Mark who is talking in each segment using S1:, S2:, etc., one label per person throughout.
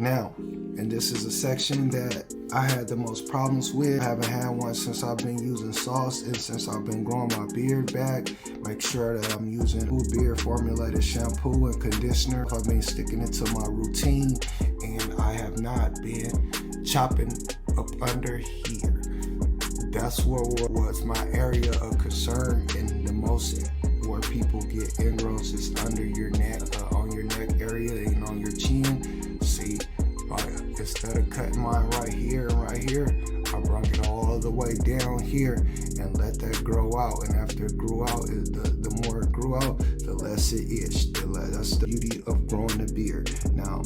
S1: Now, and this is a section that I had the most problems with. I haven't had one since I've been using sauce and since I've been growing my beard back. Make sure that I'm using beard formulated shampoo and conditioner. I've been sticking it to my routine, and I have not been chopping up under here. That's what was my area of concern, and the most where people get ingrowns is under your neck, on your neck area and on your chin. See, instead of cutting mine right here and right here, I brought it all the way down here and let that grow out. And after it grew out, the more it grew out, the less it itched. That's the beauty of growing a beard. Now,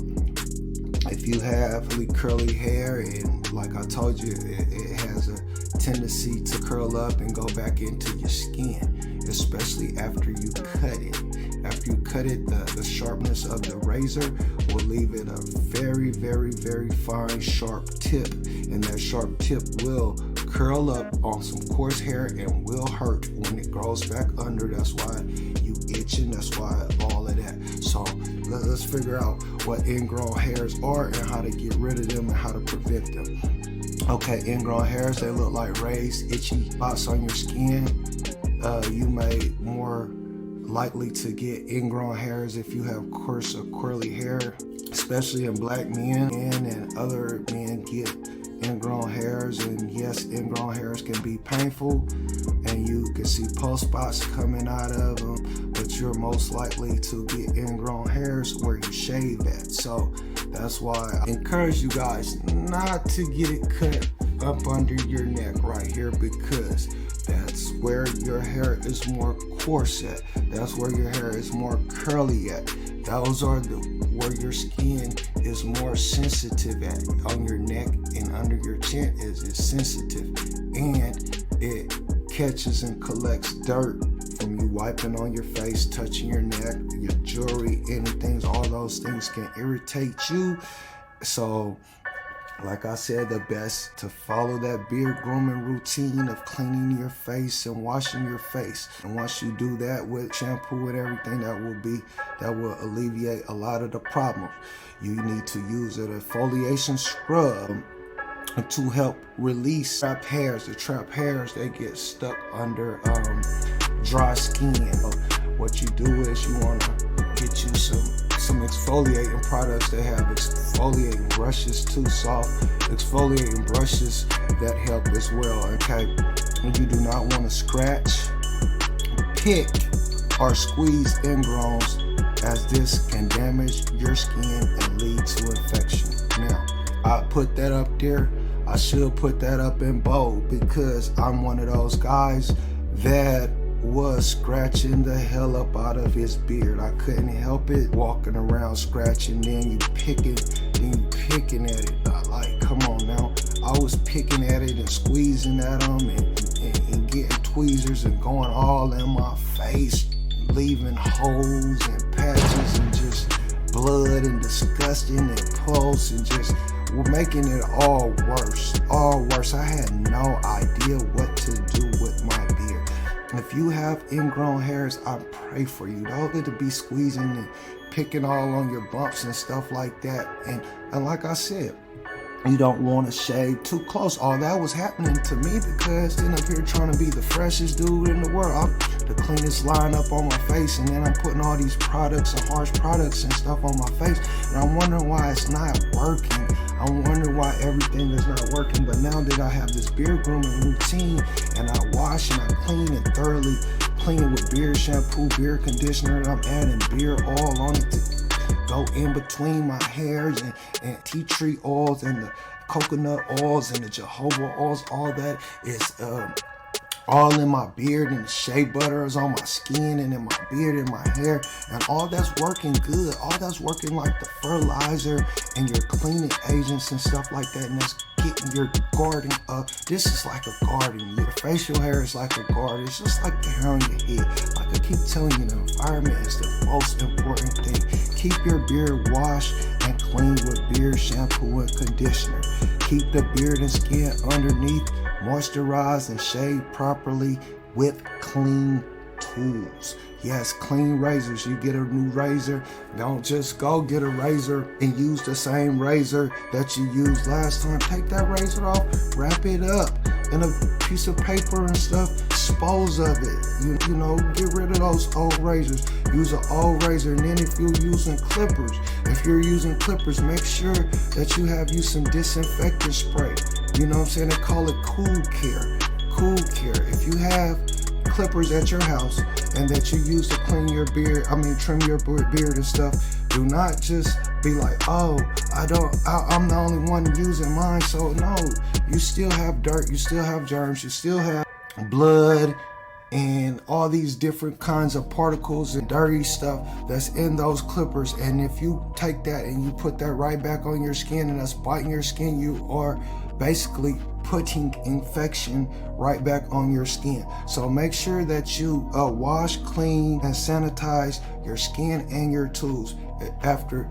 S1: if you have really curly hair, and like I told you, it has a tendency to curl up and go back into your skin, especially after you cut it. After you cut it, the sharpness of the razor will leave it a very, very, very fine, sharp tip. And that sharp tip will curl up on some coarse hair and will hurt when it grows back under. That's why you itching, that's why all of that. So let's figure out what ingrown hairs are and how to get rid of them and how to prevent them. Okay, ingrown hairs, they look like raised, itchy spots on your skin. You may more likely to get ingrown hairs if you have coarse or curly hair, especially in black men, and other men get ingrown hairs. And yes, ingrown hairs can be painful, and you can see pulse spots coming out of them, but you're most likely to get ingrown hairs where you shave at. So that's why I encourage you guys not to get it cut up under your neck right here, because that's where your hair is more coarse at. That's where your hair is more curly at. Those are where your skin is more sensitive at. On your neck and under your chin is sensitive, and it catches and collects dirt from you wiping on your face, touching your neck, your jewelry, anything. All those things can irritate you. So like I said, the best to follow that beard grooming routine of cleaning your face and washing your face. And once you do that with shampoo and everything, that will alleviate a lot of the problems. You need to use an exfoliation scrub to help release trapped hairs. The trapped hairs, they get stuck under dry skin. What you do is you want to get you some exfoliating products. They have exfoliating brushes too, soft exfoliating brushes that help as well. Okay, and you do not want to scratch, pick, or squeeze ingrowns, as this can damage your skin and lead to infection. Now, I put that up there. I should put that up in bold, because I'm one of those guys that was scratching the hell up out of his beard. I couldn't help it, walking around scratching, then you picking at it. Like, come on now. I was picking at it and squeezing at them and getting tweezers and going all in my face, leaving holes and patches and just blood and disgusting and pulse, and just making it all worse. I had no idea what to do with my beard. If you have ingrown hairs, I pray for you. Don't get to be squeezing and picking all on your bumps and stuff like that. And like I said, you don't want to shave too close. All that was happening to me because I'm up here trying to be the freshest dude in the world. I'm the cleanest line up on my face, and then I'm putting all these products and harsh products and stuff on my face, and I'm wondering why it's not working. I'm wondering why everything is not working. But now that I have this beard grooming routine, and I wash and I clean and thoroughly clean with beard shampoo, beard conditioner, and I'm adding beard oil on it to go in between my hairs, and tea tree oils and the coconut oils and the jojoba oils, all that is all in my beard, and the shea butter is on my skin and in my beard and my hair, and all that's working good. All that's working like the fertilizer and your cleaning agents and stuff like that, and that's getting your garden up. This is like a garden. Your facial hair is like a garden. It's just like the hair on your head. Like I keep telling you, the environment is the most important thing. Keep your beard washed and clean with beard shampoo and conditioner. Keep the beard and skin underneath moisturized and shaved properly with clean tools. Yes, clean razors. You get a new razor, don't just go get a razor and use the same razor that you used last time. Take that razor off, wrap it up in a piece of paper and stuff, dispose of it. You know, get rid of those old razors. Use an old razor. And then if you're using clippers, make sure that you have some disinfectant spray. You know what I'm saying? They call it cool care. Cool care. If you have clippers at your house and that you use to clean your beard, trim your beard and stuff, do not just be like, oh, I'm the only one using mine. So no, you still have dirt, you still have germs, you still have blood and all these different kinds of particles and dirty stuff that's in those clippers. And if you take that and you put that right back on your skin and that's biting your skin, you are basically putting infection right back on your skin. So make sure that you wash, clean, and sanitize your skin and your tools. After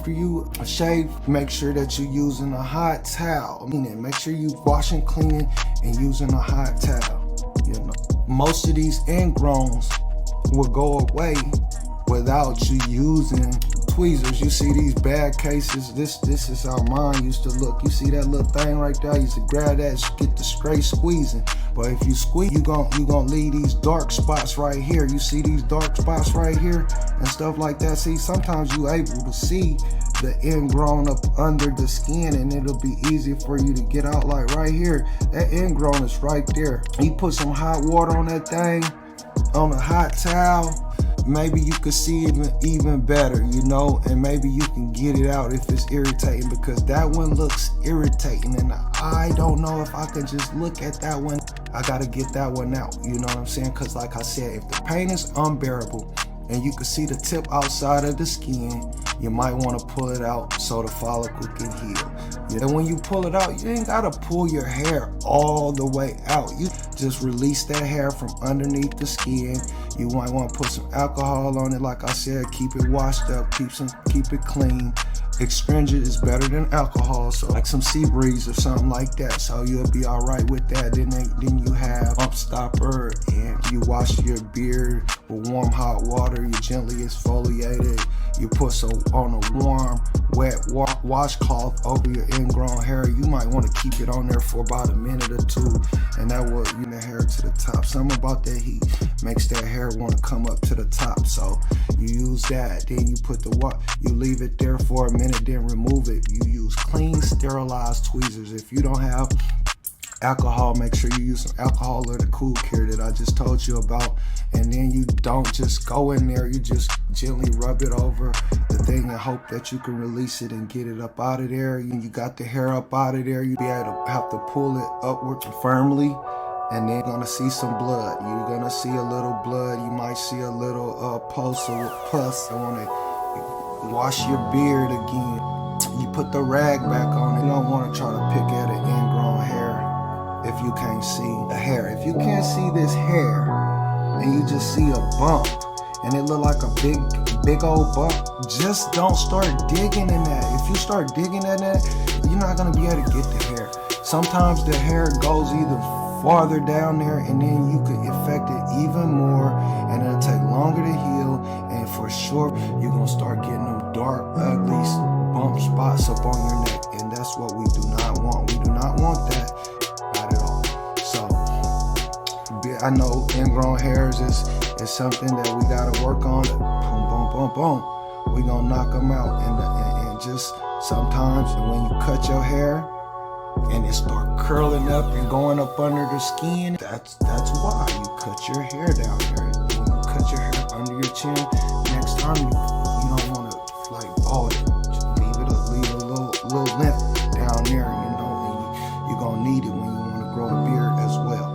S1: you shave, make sure that you're using a hot towel. Make sure you washing, cleaning, and using a hot towel. You know, most of these ingrowns will go away without you using tweezers. You see these bad cases, this is how mine used to look. You see that little thing right there? I used to grab that, get the straight squeezing. But if you squeeze, you gonna leave these dark spots right here. You see these dark spots right here and stuff like that. See, sometimes you able to see the ingrown up under the skin, and it'll be easy for you to get out. Like right here, that ingrown is right there. You put some hot water on that thing, on a hot towel, maybe you could see it even better, you know, and maybe you can get it out if it's irritating, because that one looks irritating and I don't know if I can just look at that one. I gotta get that one out, you know what I'm saying? Because like I said, if the pain is unbearable and you can see the tip outside of the skin, you might want to pull it out so the follicle can heal. And when you pull it out, you ain't gotta pull your hair all the way out. You just release that hair from underneath the skin. You might want to put some alcohol on it. Like I said, keep it washed up, keep it clean. Astringent is better than alcohol, so like some sea breeze or something like that, so you'll be all right with that. Then you have bump stopper, and you wash your beard with warm hot water. You gently exfoliate it. You put on a warm wet washcloth over your ingrown hair. You might want to keep it on there for about a minute or two, and that will the hair to the top. Something about that heat makes that hair want to come up to the top. So you use that, then you put you leave it there for a minute, then remove it. You use clean, sterilized tweezers. If you don't have alcohol, make sure you use some alcohol or the cool care that I just told you about. And then you don't just go in there, you just gently rub it over the thing and hope that you can release it and get it up out of there. You got the hair up out of there, you be able to have to pull it upward firmly, and then you're gonna see some blood. You're gonna see a little blood. You might see a little pus. You wanna wash your beard again. You put the rag back on it. You don't wanna try to pick at an ingrown hair if you can't see the hair. If you can't see this hair and you just see a bump and it look like a big old bump, just don't start digging in that. If you start digging in that, you're not gonna be able to get the hair. Sometimes the hair goes either farther down there, and then you can affect it even more, and it'll take longer to heal, and for sure you're gonna start getting them dark, ugly bump spots up on your neck, and that's what we do not want. We do not want that, not at all. So I know ingrown hairs is something that we gotta work on. Boom, boom, boom, boom. We gonna knock them out, and just sometimes when you cut your hair and it start curling up and going up under the skin, that's why you cut your hair down there. When you cut your hair under your chin, next time you don't want to like ball it. Just leave a little length down there, you know, and you're gonna need it when you want to grow a beard as well.